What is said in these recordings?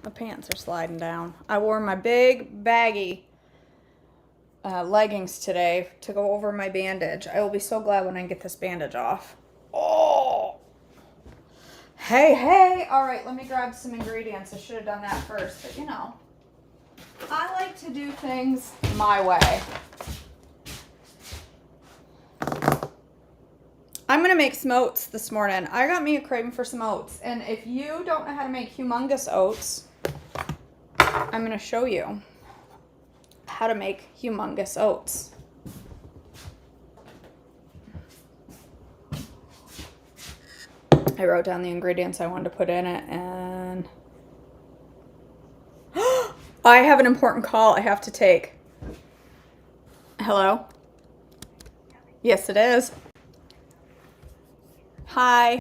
the pants are sliding down. I wore my big baggy leggings today to go over my bandage. I will be so glad when I get this bandage off. Oh! Hey. All right, let me grab some ingredients. I should have done that first, but you know, I like to do things my way. I'm going to make some oats this morning. I got me a craving for some oats. And if you don't know how to make humongous oats, I'm going to show you how to make humongous oats. I wrote down the ingredients I wanted to put in it, and I have an important call I have to take. Hello? Yes, it is. Hi.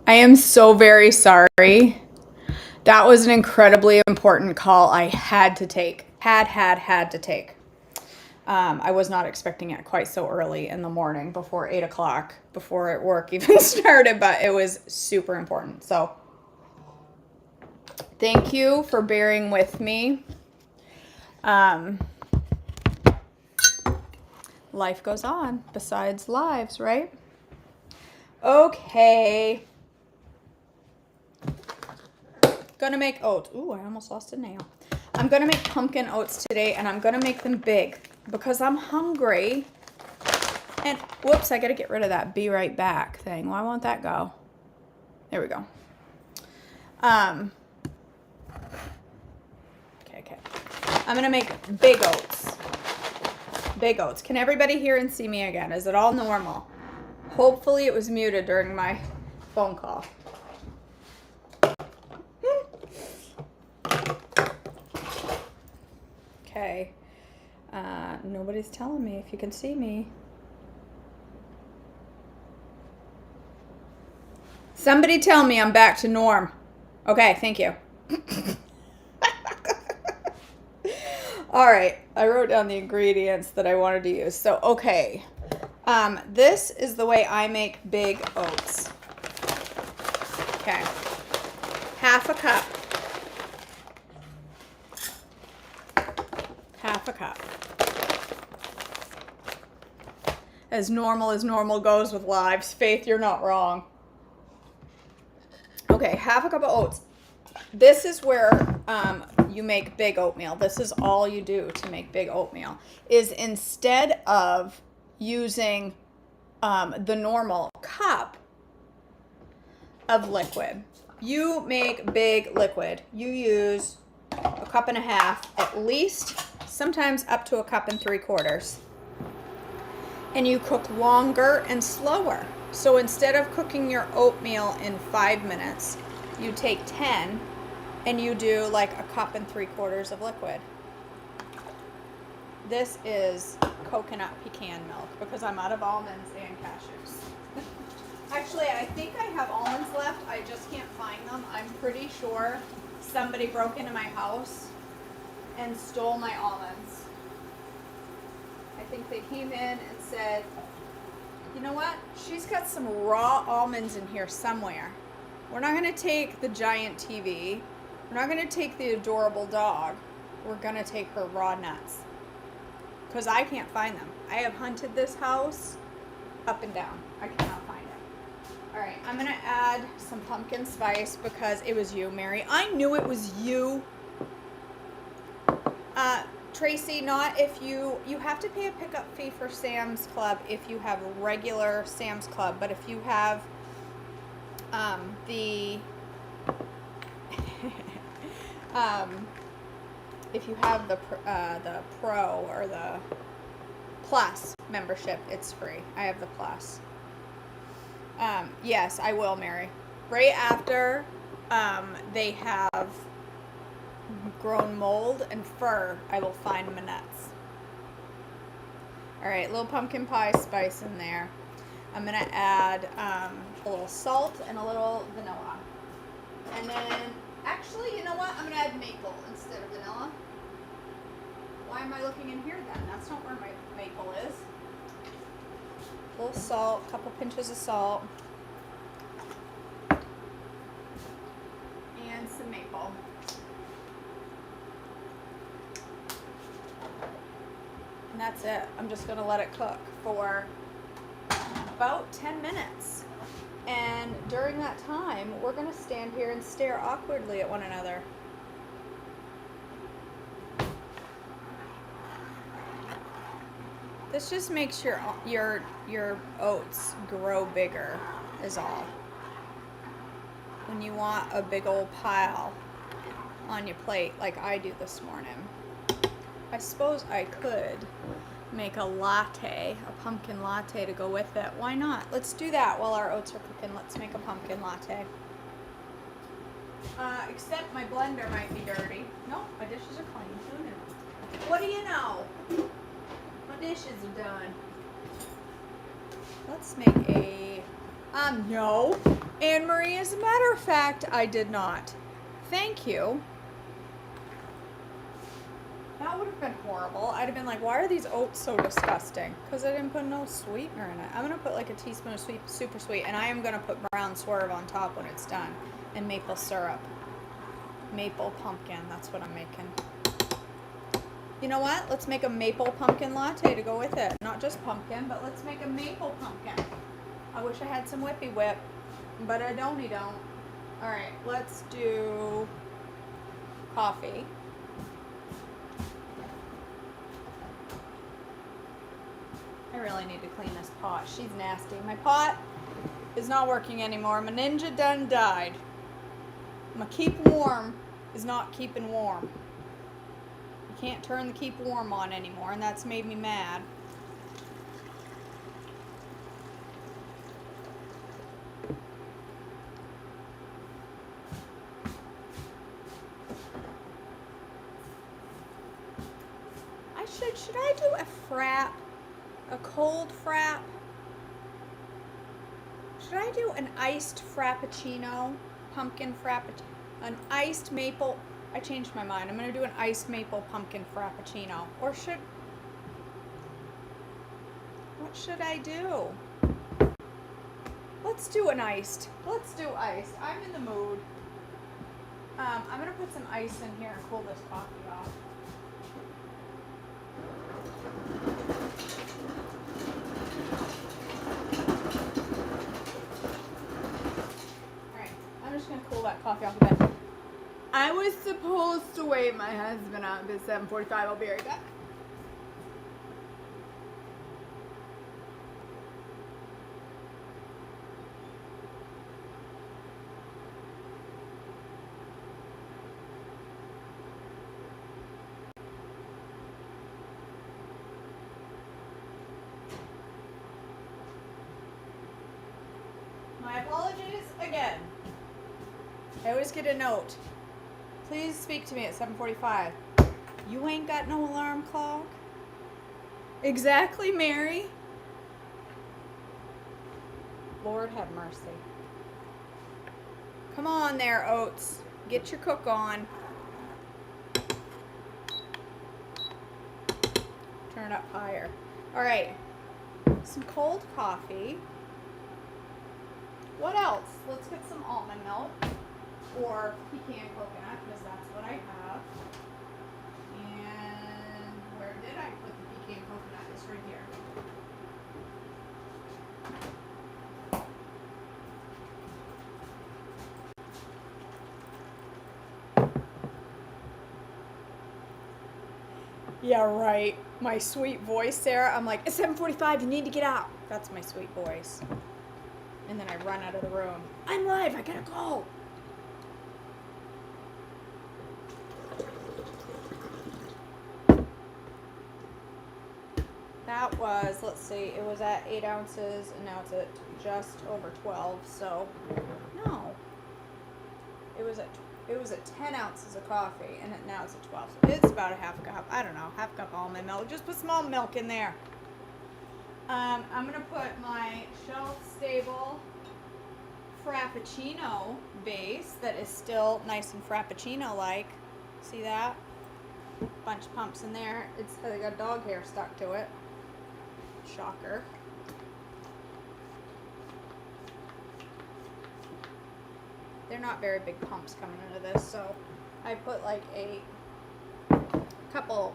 I am so very sorry. That was an incredibly important call I had to take. Had to take. I was not expecting it quite so early in the morning before 8 o'clock, before work even started, but it was super important. So thank you for bearing with me. Life goes on besides lives, right? Okay. Gonna make oats. Ooh, I almost lost a nail. I'm gonna make pumpkin oats today, and I'm gonna make them big because I'm hungry. And whoops, I gotta get rid of that be right back thing. Why won't that go? There we go. Okay. I'm gonna make big oats. Big oats. Can everybody hear and see me again? Is it all normal? Hopefully it was muted during my phone call. Okay. Nobody's telling me if you can see me. Somebody tell me I'm back to norm. Okay, thank you. All right, I wrote down the ingredients that I wanted to use. So, okay, this is the way I make big oats. Okay, half a cup. Half a cup. As normal goes with lives. Faith, you're not wrong. Okay, half a cup of oats. This is where you make big oatmeal. This is all you do to make big oatmeal. Is instead of using the normal cup of liquid, you make big liquid. You use a cup and a half at least, sometimes up to a cup and 3/4. And you cook longer and slower. So instead of cooking your oatmeal in 5 minutes, you take 10 and you do like a cup and 3/4 of liquid. This is coconut pecan milk because I'm out of almonds and cashews. Actually, I think I have almonds left. I just can't find them. I'm pretty sure somebody broke into my house and stole my almonds. I think they came in and said, you know what? She's got some raw almonds in here somewhere. We're not going to take the giant TV. We're not going to take the adorable dog. We're going to take her raw nuts. Because I can't find them. I have hunted this house up and down. I cannot find it. All right, I'm going to add some pumpkin spice because it was you, Mary. I knew it was you. Tracy, not if you have to pay a pickup fee for Sam's Club if you have regular Sam's Club, but if you have if you have the Pro or the Plus membership, it's free. I have the Plus. Yes, I will, Mary. Right after they have grown mold and fur, I will find my nuts. All right, little pumpkin pie spice in there. I'm gonna add a little salt and a little vanilla. And then, actually, you know what? I'm gonna add maple instead of vanilla. Why am I looking in here then? That's not where my maple is. A little salt, a couple pinches of salt. And some maple. And that's it. I'm just going to let it cook for about 10 minutes. And during that time, we're going to stand here and stare awkwardly at one another. This just makes your oats grow bigger is all. When you want a big old pile on your plate like I do this morning. I suppose I could make a latte, a pumpkin latte to go with it. Why not? Let's do that while our oats are cooking. Let's make a pumpkin latte. Except my blender might be dirty. Nope, my dishes are clean. Who knew? What do you know? My dishes are done. Let's make a... no. Anne-Marie, as a matter of fact, I did not. Thank you. That would have been horrible. I'd have been like, why are these oats so disgusting? Because I didn't put no sweetener in it. I'm going to put like a teaspoon of super sweet, and I am going to put brown swerve on top when it's done, and maple syrup. Maple pumpkin, that's what I'm making. You know what? Let's make a maple pumpkin latte to go with it. Not just pumpkin, but let's make a maple pumpkin. I wish I had some whippy whip, but I don't. All right, let's do coffee. I really need to clean this pot. She's nasty. My pot is not working anymore. My Ninja done died. My keep warm is not keeping warm. You can't turn the keep warm on anymore, and that's made me mad. Should I do a frap? A cold frap? Should I do an iced frappuccino? Pumpkin frappuccino? An iced maple? I changed my mind. I'm going to do an iced maple pumpkin frappuccino. Or what should I do? Let's do an iced. Let's do iced. I'm in the mood. I'm going to put some ice in here and cool this coffee off. I'm just going to cool that coffee off a bit. I was supposed to wait my husband out at 7:45. I'll be right back. My apologies again. I always get a note. Please speak to me at 7:45. You ain't got no alarm clock? Exactly, Mary. Lord have mercy. Come on there, Oats. Get your cook on. Turn it up higher. All right. Some cold coffee. What else? Let's get some almond milk or pecan coconut, because that's what I have. And where did I put the pecan coconut? It's right here. Yeah, right. My sweet voice, Sarah. I'm like, it's 7:45. You need to get out. That's my sweet voice. And then I run out of the room. I'm live. I gotta go. That was, let's see, it was at 8 ounces, and now it's at just over 12. So, no, it was at 10 ounces of coffee, and now it's at 12. So it's about a half a cup. I don't know, half a cup almond milk. Just put some almond milk in there. I'm gonna put my shelf-stable Frappuccino base that is still nice and Frappuccino-like. See that? Bunch of pumps in there. It's got dog hair stuck to it. Shocker. They're not very big pumps coming into this, so I put like a couple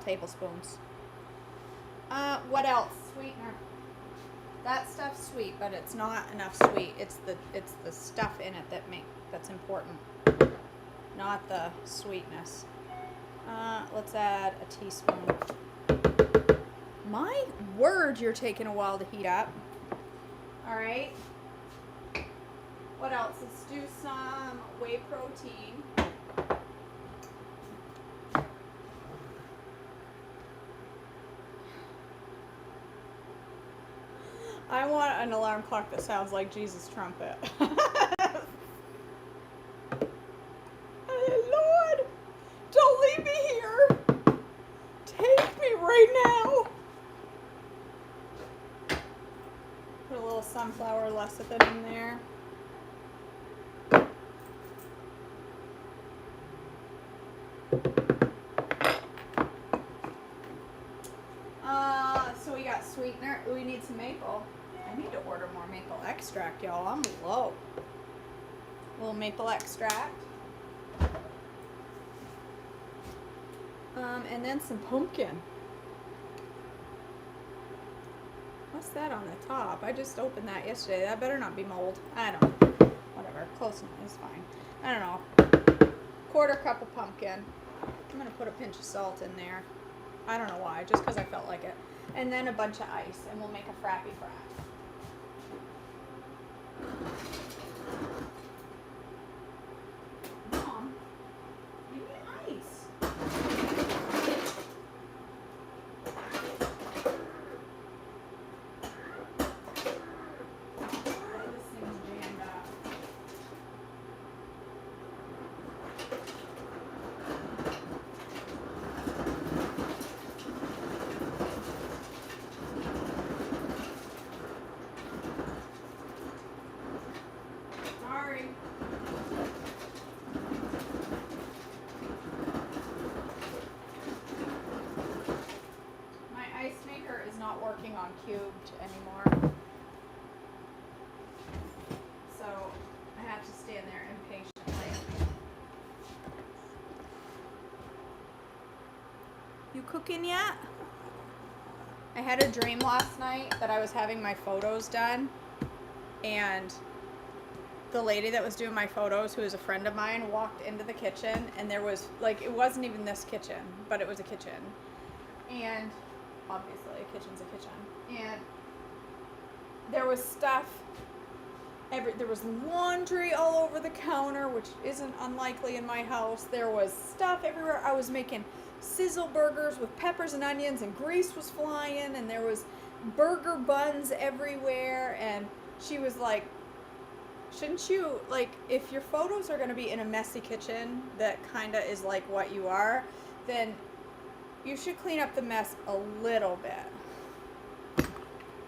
tablespoons. What else? Sweetener. That stuff's sweet, but it's not enough sweet. It's the stuff in it that's important, not the sweetness. Let's add a teaspoon. My word, you're taking a while to heat up. All right. What else? Let's do some whey protein. I want an alarm clock that sounds like Jesus' trumpet. Lord, don't leave me here. Take me right now. Put a little sunflower lecithin in there. So we got sweetener. We need some maple. I need to order more maple extract, y'all. I'm low. A little maple extract. And then some pumpkin. What's that on the top? I just opened that yesterday. That better not be mold. I don't know. Whatever. Close enough. It's fine. I don't know. Quarter cup of pumpkin. I'm going to put a pinch of salt in there. I don't know why. Just because I felt like it. and then a bunch of ice, and we'll make a frappy frap. Mom, give me ice. This thing's jammed up. Sorry. My ice maker is not working on cubed anymore. So I have to stand there impatiently. You cooking yet? I had a dream last night that I was having my photos done, and the lady that was doing my photos, who is a friend of mine, walked into the kitchen, and there was, like, it wasn't even this kitchen, but it was a kitchen. And obviously a kitchen's a kitchen. And there was stuff, there was laundry all over the counter, which isn't unlikely in my house. There was stuff everywhere. I was making sizzle burgers with peppers and onions, and grease was flying, and there was burger buns everywhere. And she was like, shouldn't you, like, if your photos are going to be in a messy kitchen that kind of is like what you are, then you should clean up the mess a little bit.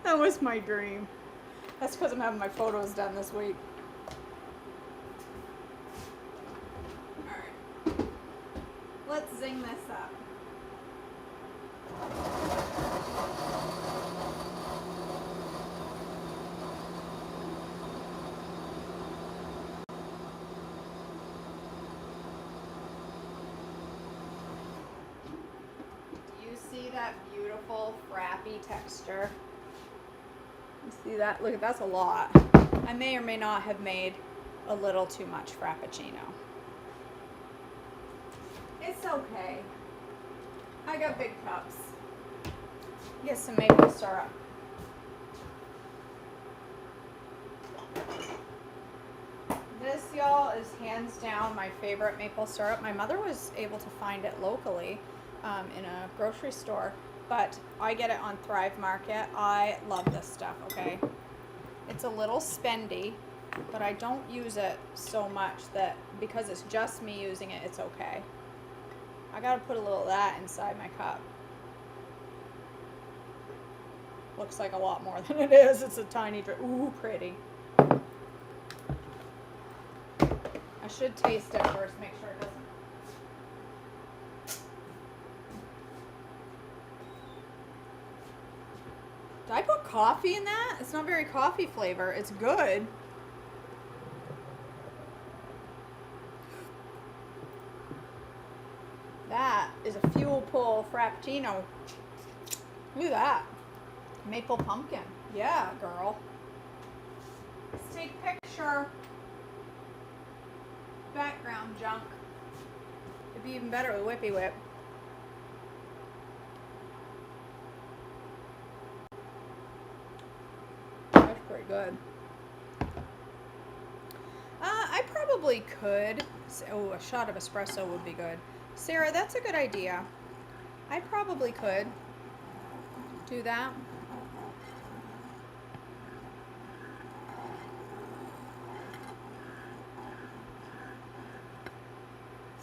That was my dream. That's because I'm having my photos done this week. Alright. Let's zing this up. Do you see that beautiful frappy texture? You see that? Look, that's a lot. I may or may not have made a little too much frappuccino. It's okay. I got big cups. Get some maple syrup. This, y'all, is hands down my favorite maple syrup. My mother was able to find it locally in a grocery store, but I get it on Thrive Market. I love this stuff, okay? It's a little spendy, but I don't use it so much that because it's just me using it, it's okay. I gotta put a little of that inside my cup. Looks like a lot more than it is. It's a tiny drip. Ooh, pretty. I should taste it first, make sure it doesn't. Did I put coffee in that? It's not very coffee flavor. It's good. That is a fuel pull frappuccino. Look at that. Maple pumpkin. Yeah, girl. Let's take a picture. Background junk. It'd be even better with Whippy Whip. That's pretty good. I probably could. Oh, a shot of espresso would be good. Sarah, that's a good idea. I probably could do that.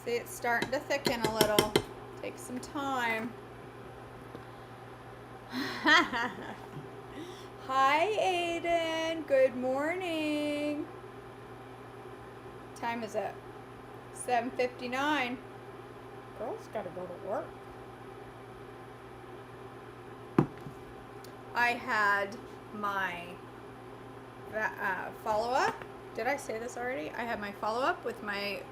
See, it's starting to thicken a little. Take some time. Hi, Aiden. Good morning. What time is it? 7:59. Girl's got to go to work. I had my follow-up. Did I say this already? I had my follow-up with my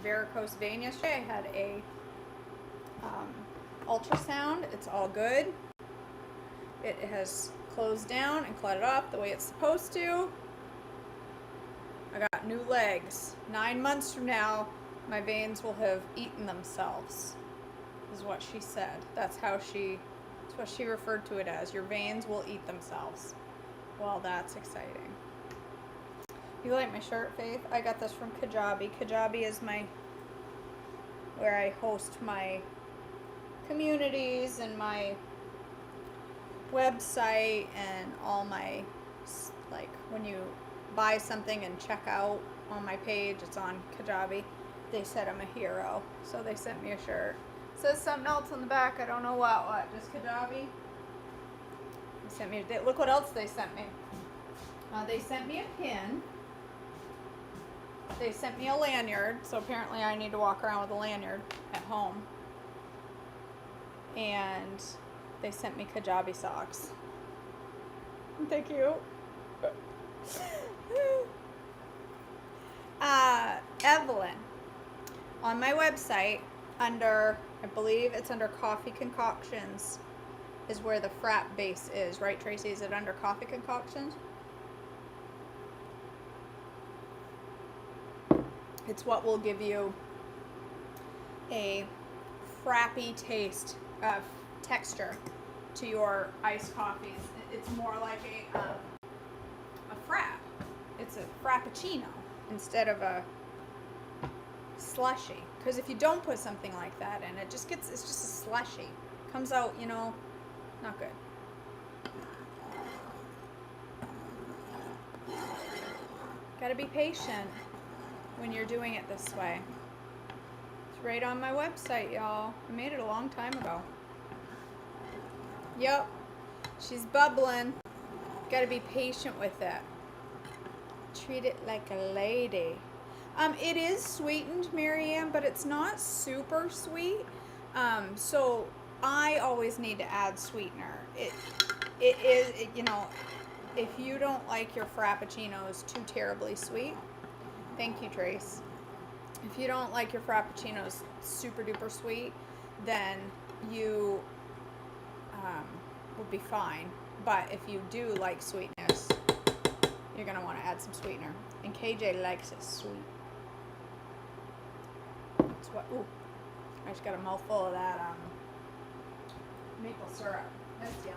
varicose vein yesterday. I had a ultrasound. It's all good. It has closed down and clotted off the way it's supposed to. I got new legs. 9 months from now, my veins will have eaten themselves, is what she said. That's how she That's what she referred to it as. Your veins will eat themselves. Well, that's exciting. You like my shirt, Faith? I got this from Kajabi. Kajabi is where I host my communities and my website and all my, like, when you buy something and check out on my page, it's on Kajabi. They said I'm a hero, so they sent me a shirt. It says something else on the back. I don't know what. Just Kajabi. They sent me. Look what else they sent me. They sent me a pin. They sent me a lanyard, so apparently I need to walk around with a lanyard at home. And they sent me Kajabi socks. Thank you. Evelyn, on my website, under, I believe it's under coffee concoctions, is where the frat base is, right, Tracy? Is it under coffee concoctions? It's what will give you a frappy taste of texture to your iced coffees. It's more like a frap. It's a frappuccino instead of a slushy. Because if you don't put something like that in, it's just a slushy. Comes out, not good. Gotta be patient when you're doing it this way. It's right on my website, y'all. I made it a long time ago. Yep. She's bubbling. Gotta be patient with it. Treat it like a lady. It is sweetened, Marianne, but it's not super sweet. So I always need to add sweetener. It is, if you don't like your frappuccinos too terribly sweet, thank you, Trace. If you don't like your frappuccinos super duper sweet, then you will be fine. But if you do like sweetness, you're going to want to add some sweetener. And KJ likes it sweet. That's what, ooh, I just got a mouthful of that maple syrup. That's yum.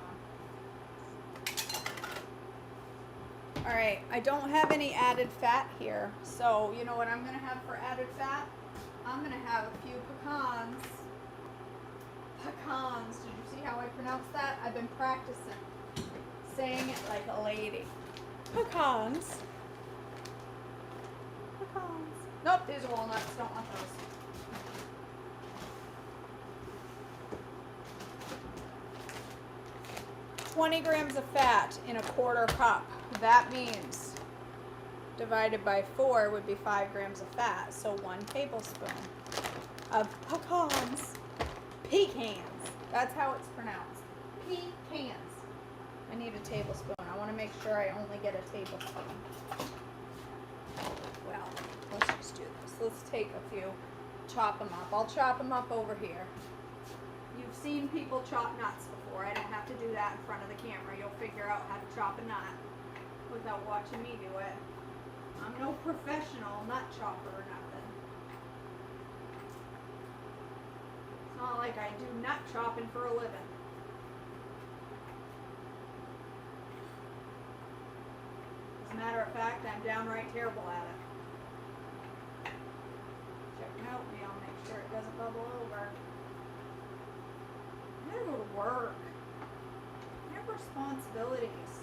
Alright, I don't have any added fat here. So, you know what I'm going to have for added fat? I'm going to have a few pecans. Pecans. Did you see how I pronounce that? I've been practicing saying it like a lady. Pecans. Pecans. Nope, these are walnuts. Don't want those. $20 grams of fat in a quarter cup. That means divided by 4 would be 5 grams of fat. So 1 tablespoon of pecans. Pecans. That's how it's pronounced. Pecans. I need a tablespoon. I want to make sure I only get a tablespoon. Well, let's just do this. Let's take a few, chop them up. I'll chop them up over here. You've seen people chop nuts before. I don't have to do that in front of the camera. You'll figure out how to chop a nut without watching me do it. I'm no professional nut chopper or nothing. It's not like I do nut chopping for a living. As a matter of fact, I'm downright terrible at it. Check my oatmeal, make sure it doesn't bubble over. I gotta go to work. I have responsibilities.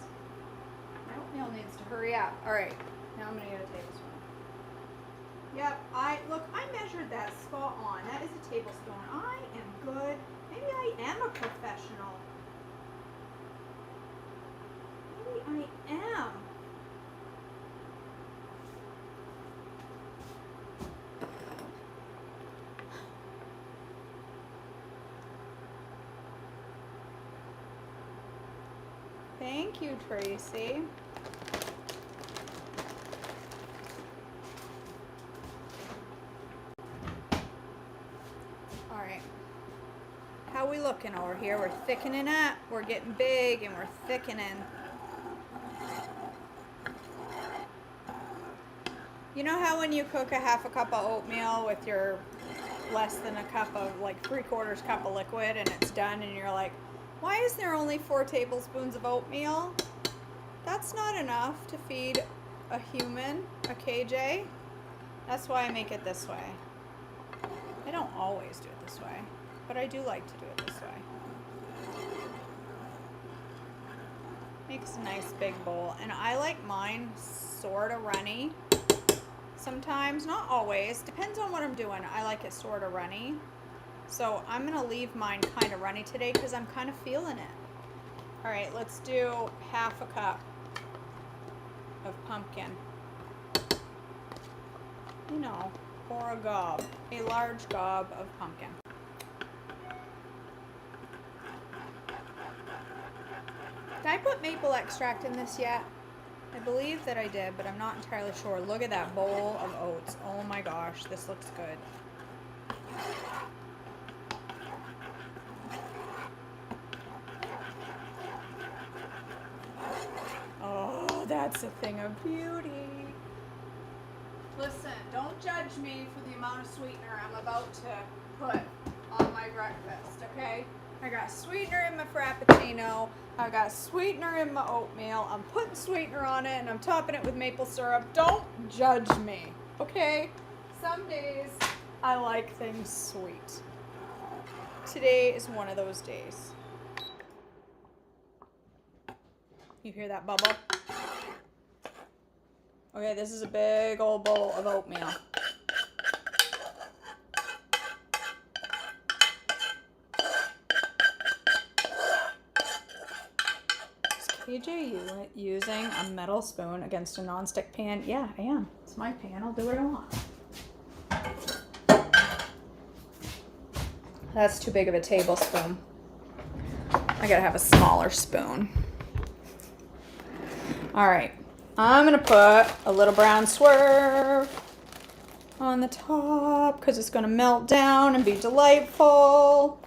My oatmeal needs to hurry up. Alright, now I'm gonna get a tablespoon. Yep, I measured that spot on. That is a tablespoon. I am good. Maybe I am a professional. Maybe I am. Thank you, Tracy. All right. How we looking over here? We're thickening up. We're getting big and we're thickening. You know how when you cook a half a cup of oatmeal with your less than a cup of, like 3/4 cup of liquid and it's done and you're like, Why is there only 4 tablespoons of oatmeal? That's not enough to feed a human, a KJ. That's why I make it this way. I don't always do it this way, but I do like to do it this way. Makes a nice big bowl. And I like mine sort of runny. Sometimes, not always. Depends on what I'm doing. I like it sort of runny. So I'm going to leave mine kind of runny today because I'm kind of feeling it. All right, let's do half a cup of pumpkin. You know, or a gob, a large gob of pumpkin. Did I put maple extract in this yet? I believe that I did, but I'm not entirely sure. Look at that bowl of oats. Oh my gosh, this looks good. Oh, that's a thing of beauty. Listen, don't judge me for the amount of sweetener I'm about to put on my breakfast, okay? I got sweetener in my Frappuccino. I got sweetener in my oatmeal. I'm putting sweetener on it and I'm topping it with maple syrup. Don't judge me, okay? Some days I like things sweet. Today is one of those days. You hear that bubble? Okay, this is a big old bowl of oatmeal. Is KJ using a metal spoon against a nonstick pan? Yeah, I am. It's my pan. I'll do what I want. That's too big of a tablespoon. I gotta have a smaller spoon. All right. I'm going to put a little brown swerve on the top because it's going to melt down and be delightful.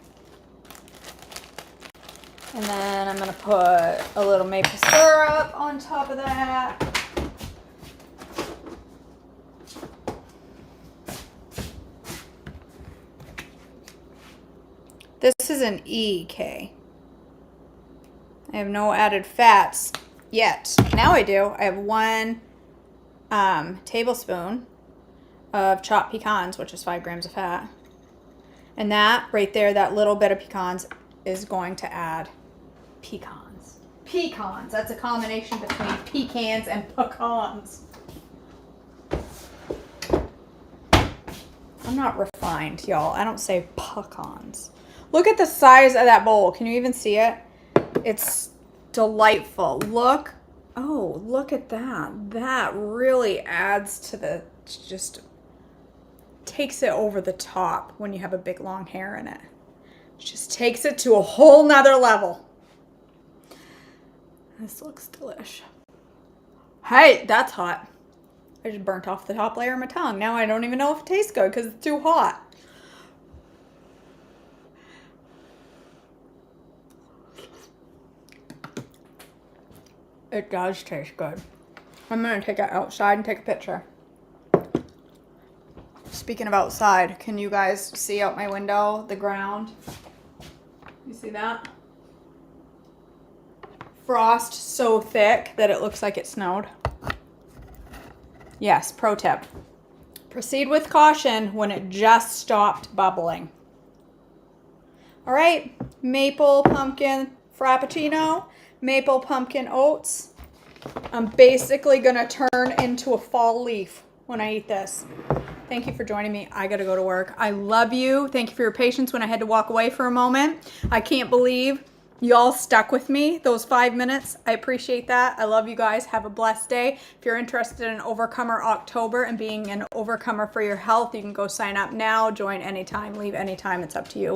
And then I'm going to put a little maple syrup on top of that. This is an EK. I have no added fats. Yet. Now I do. I have 1 tablespoon of chopped pecans, which is 5 grams of fat. And that right there, that little bit of pecans is going to add pecans. Pecans. That's a combination between pecans and pecans. I'm not refined, y'all. I don't say pecans. Look at the size of that bowl. Can you even see it? It's delightful. Look. Oh, look at that. That really adds to the, just takes it over the top when you have a big long hair in it. Just takes it to a whole nother level. This looks delish. Hey, that's hot. I just burnt off the top layer of my tongue. Now I don't even know if it tastes good because it's too hot. It does taste good. I'm going to take it outside and take a picture. Speaking of outside, can you guys see out my window, the ground? You see that? Frost so thick that it looks like it snowed. Yes, pro tip. Proceed with caution when it just stopped bubbling. All right, maple pumpkin Frappuccino. Maple pumpkin oats. I'm basically gonna turn into a fall leaf when I eat this. Thank you for joining me. I gotta go to work. I love you. Thank you for your patience when I had to walk away for a moment. I can't believe y'all stuck with me those 5 minutes. I appreciate that. I love you guys. Have a blessed day. If you're interested in Overcomer October and being an overcomer for your health, you can go sign up now, join anytime, leave anytime. It's up to you.